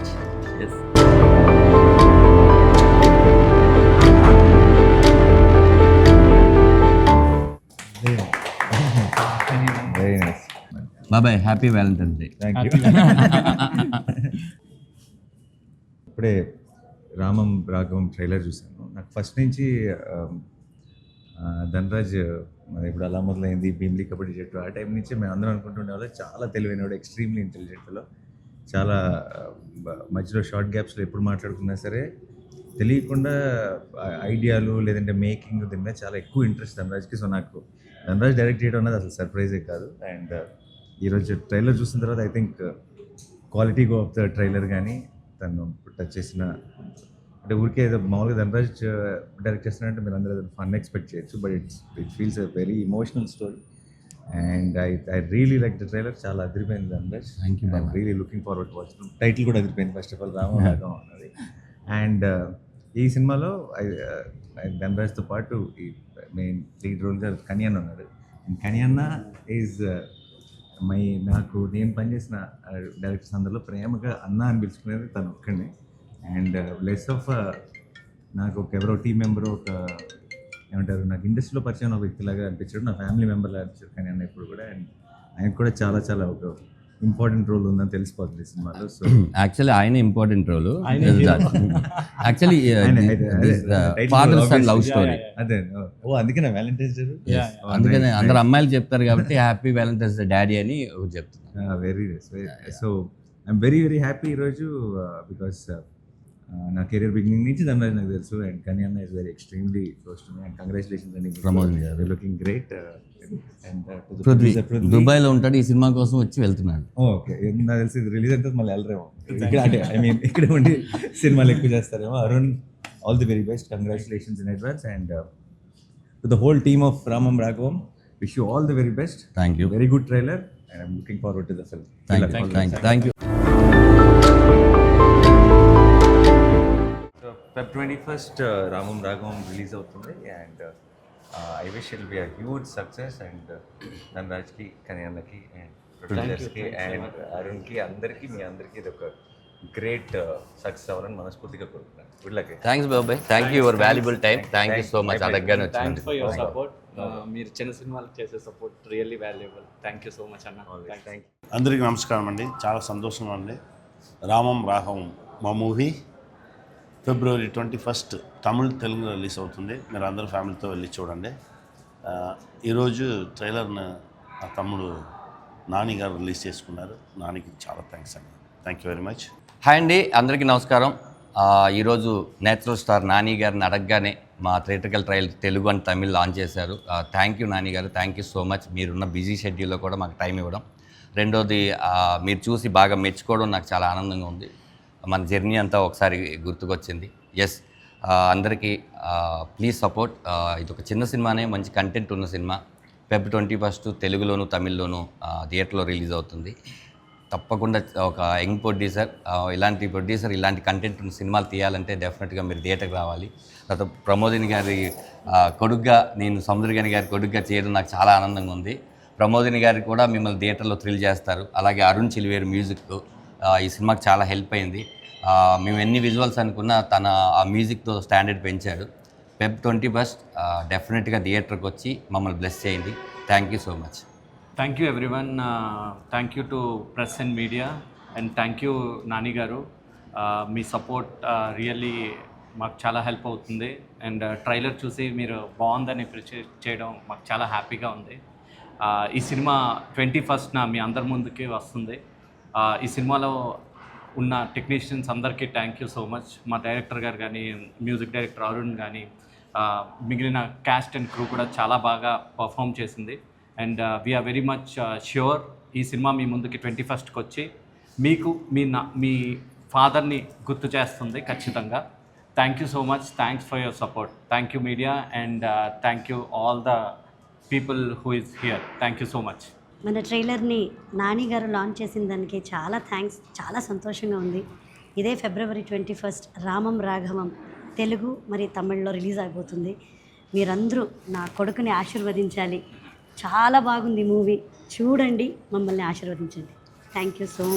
Much. Yes. Very nice. బాబాయ్ happy Valentine's day. Thank you. ఇప్పుడే రామం రాఘవం trailer చూశాను. నాకు ఫస్ట్ నుంచి ధనరాజ్ మరి ఇప్పుడు అలా మొదలైంది భీమ్లీ కబడ్డీ జట్టు ఆ టైం నుంచి మేము అందరం అనుకుంటుండే వాళ్ళు చాలా తెలివైనవాడు, ఎక్స్ట్రీమ్లీ ఇంటెలిజెంట్లో, చాలా మధ్యలో షార్ట్ గ్యాప్స్లో ఎప్పుడు మాట్లాడుకున్నా సరే తెలియకుండా ఐడియాలు లేదంటే మేకింగ్ దీని మీద చాలా ఎక్కువ ఇంట్రెస్ట్ ధనరాజ్కి. సో నాకు ధనరాజ్ డైరెక్ట్ చేయడం అనేది అసలు సర్ప్రైజే కాదు. అండ్ ఈరోజు ట్రైలర్ చూసిన తర్వాత I think quality of the trailer కానీ తను టచ్ చేసిన అంటే ఊరికే ఏదో మామూలుగా ధనరాజ్ డైరెక్ట్ చేస్తున్నారంటే మీరు అందరూ ఫన్ ఎక్స్పెక్ట్ చేయొచ్చు, but it feels a very emotional story. And I really like the trailer. చాలా అదిరిపోయింది Dhanraj. Thank you. I'm really looking forward to watch. Title కూడా అదిరిపోయింది ఫస్ట్ ఆఫ్ ఆల్, రామరాఘవం అన్నది. అండ్ ఈ సినిమాలో ధనరాజ్తో పాటు ఈ మెయిన్ లీడ్ రోల్గా కనియన్న ఉన్నాడు. కనియన్న ఈజ్ నాకు నేను పనిచేసిన డైరెక్టర్స్ అందరిలో ప్రేమగా అన్న అని పిలుచుకునేది తను ఒక్కడే. అండ్ లెస్ ఆఫ్ నాకు ఎవరో టీం మెంబరు ఒక ఏమంటారు నాకు ఇండస్ట్రీలో పరిచయం ఒక వ్యక్తిలాగా అనిపించాడు, నా ఫ్యామిలీ మెంబర్లా అనిపించాడు కానీ అన్న ఇప్పుడు కూడా. అండ్ ఆయనకు కూడా చాలా చాలా ఒక ఇంపార్టెంట్ రోల్ ఉందని తెలిసిపోతుంది సినిమాలో. సో యాక్చువల్లీ ఆయన important role. Actually father son love story. అదే అందుకే నా వ్యాలంటైన్స్ డే. అందుకనే అందరు అమ్మాయిలు చెప్తారు కాబట్టి హ్యాపీ వ్యాలంటైన్స్ డే డాడీ అని చెప్తున్నారు. Very so I'm very very happy ఈరోజు బికాస్ నా కెరీర్ బిగినింగ్ నుంచి ధనరాజ్ నాకు తెలుసు. అండ్ కనీ అన్న is very extremely close to me. And congratulations అండి ప్రమోద్ గారు, లుకింగ్ గ్రేట్. దుబాయ్లో ఉంటాడు, ఈ సినిమా కోసం వచ్చి వెళ్తున్నాడు. ఓకే, నాకు తెలిసి రిలీజ్ అయితే మళ్ళీ వెళ్ళరేమో ఇక్కడ, అంటే ఐ మీన్ ఇక్కడ ఉండి సినిమాలు ఎక్కువ చేస్తారేమో. Arun, all the very best, congratulations in advance. And to the whole team of Ramam Raghavam, wish you all the very best. Thank you. Very good trailer and I'm looking forward to the film. Thank you. Feb 21st Ramam Raghavam release అవుతుంది. And I wish it be a huge success. And ధనరాజ్కి, కనియన్నకి, and ప్రొడ్యూసర్స్కి, and అరుణ్కి, అందరికీ మీ అందరికీ ఇది ఒక గ్రేట్ సక్సెస్ అవ్వాలని మనస్ఫూర్తిగా కోరుకుంటున్నాను. Good luck. థ్యాంక్స్ బాబాయ్, thank you your valuable time. Thank you so much అడగగానే థ్యాంక్స్ ఫర్ యువర్ వచ్చినందుకు. సపోర్ట్. మీరు చిన్న సినిమాలకు చేసే support really valuable. Thank you so much అన్న. Thank you. అందరికీ నమస్కారం అండి. చాలా సంతోషంగా ఉంది. రామం రాఘవం మా movie February 21st Tamil, Telugu release అవుతుంది. మీరు అందరూ ఫ్యామిలీతో వెళ్ళి చూడండి. ఈరోజు ట్రైలర్ని నా తమ్ముడు నాని గారు రిలీజ్ చేసుకున్నారు. నానికి చాలా థ్యాంక్స్ అండి. Thank you very much. Hi అండి, అందరికీ నమస్కారం. ఈరోజు నేచురల్ స్టార్ నాని గారిని అడగగానే మా theatrical trial Telugu and Tamil launch చేశారు. థ్యాంక్ యూ నాని గారు, థ్యాంక్ యూ సో మచ్. మీరున్న బిజీ షెడ్యూల్లో కూడా మాకు టైం ఇవ్వడం. రెండోది మీరు చూసి బాగా మెచ్చుకోవడం నాకు చాలా ఆనందంగా ఉంది. మన జర్నీ అంతా ఒకసారి గుర్తుకొచ్చింది. ఎస్, అందరికీ ప్లీజ్ సపోర్ట్. ఇది ఒక చిన్న సినిమానే, మంచి కంటెంట్ ఉన్న సినిమా. Feb 21st తెలుగులోను తమిళ్లోను థియేటర్లో రిలీజ్ అవుతుంది. తప్పకుండా ఒక యంగ్ ప్రొడ్యూసర్, ఇలాంటి ప్రొడ్యూసర్ ఇలాంటి కంటెంట్ ఉన్న సినిమాలు తీయాలంటే డెఫినెట్గా మీరు థియేటర్కి రావాలి. తర్వాత ప్రమోదిని గారి కొడుగ్గా, నేను సముద్రగని గారి కొడుగ్గా చేయడం నాకు చాలా ఆనందంగా ఉంది. ప్రమోదిని గారికి కూడా మిమ్మల్ని థియేటర్లో థ్రిల్ చేస్తారు. అలాగే అరుణ్ చిలివేరు మ్యూజిక్ ఈ సినిమాకి చాలా హెల్ప్ అయింది. మేము ఎన్ని విజువల్స్ అనుకున్నా తన ఆ మ్యూజిక్తో స్టాండర్డ్ పెంచాడు. Feb 21st డెఫినెట్గా థియేటర్కి వచ్చి మమ్మల్ని బ్లెస్ చేయండి. Thank you so much. Thank you everyone. Thank you to press and media. And thank you Nani గారు. మీ సపోర్ట్ రియల్లీ మాకు చాలా హెల్ప్ అవుతుంది. అండ్ ట్రైలర్ చూసి మీరు బాగుందని అప్రిషియేట్ చేయడం మాకు చాలా హ్యాపీగా ఉంది. ఈ సినిమా 21st మీ అందరి ముందుకి వస్తుంది. ఈ సినిమాలో ఉన్న టెక్నీషియన్స్ అందరికీ థ్యాంక్ యూ సో మచ్. మా డైరెక్టర్ గారు కానీ, మ్యూజిక్ డైరెక్టర్ అరుణ్ కానీ, మిగిలిన క్యాస్ట్ అండ్ క్రూ కూడా చాలా బాగా పర్ఫామ్ చేసింది. And we are very much sure ఈ సినిమా మీ ముందుకి 21st వచ్చి మీకు మీ ఫాదర్ని గుర్తు చేస్తుంది ఖచ్చితంగా. Thank you so much. Thanks for your support. Thank you media. And thank you all the people who is here. Thank you so much. మన ట్రైలర్ని నాని గారు లాంచ్ చేసిన దానికి చాలా థ్యాంక్స్. చాలా సంతోషంగా ఉంది. ఇదే February 21st రామం రాఘవం తెలుగు మరి తమిళ్లో రిలీజ్ అయిపోతుంది. మీరందరూ నా కొడుకుని ఆశీర్వదించాలి. చాలా బాగుంది మూవీ, చూడండి, మమ్మల్ని ఆశీర్వదించండి. Thank you so much.